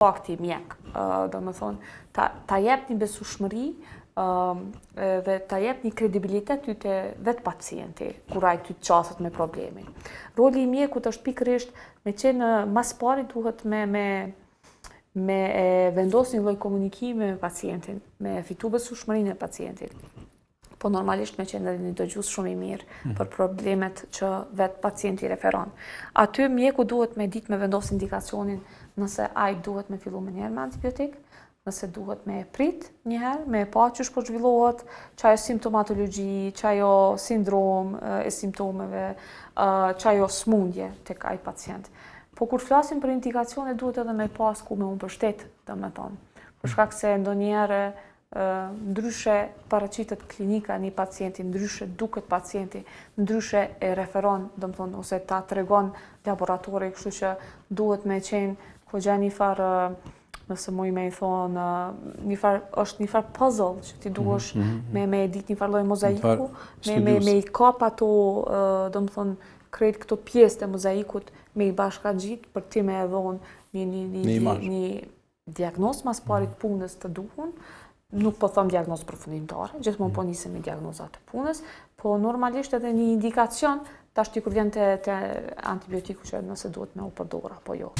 fakti mjek, do më thonë, ta jep një besueshmëri dhe ta jep një kredibilitet ty të vetë pacienti, kur ai ty të qaset me problemi. Roli i mjekut është pikërisht me qenë mas pari duhet me vendos një lloj komunikimi me pacientin, me fitu besueshmërinë e pacientit. Po normalisht me qenë edhe një dëgjues shumë i mirë për problemet që vetë pacienti referon. Aty mjeku duhet me ditë me vendos indikacionin nëse ai duhet me fillu me njerë me antibiotik, nëse duhet me prit njëherë, me pa qysh po zhvillohet, çajo simptomatologji, çajo sindrom e simptomeve, çajo smundje tek ai pacient. Po kur flasim për indikacione duhet edhe me pas ku me unë përshtet, domethënë. Për shkak se ndonjëherë ndryshe paraqitet klinika një pacienti, ndryshe duket pacienti, ndryshe e referon, domethënë, ose ta tregon laboratori, kështu që duhet me qenë kogja një farë, nëse muj me i thonë, është një farë puzzle, që ti duhesh me ditë një farë lloj mozaiku, me i kap ato, domethënë, krejt këto pjesë të mozaikut, me i bashkangjit për ti me e dhonë një diagnoz mas parit punës të duhun. Nuk po thom diagnozë përfundimtare, gjithmonë po nisem me diagnozat të punës, po normalisht edhe një indikacion tash kur vjen te antibiotiku që nëse duhet me u përdor apo jo.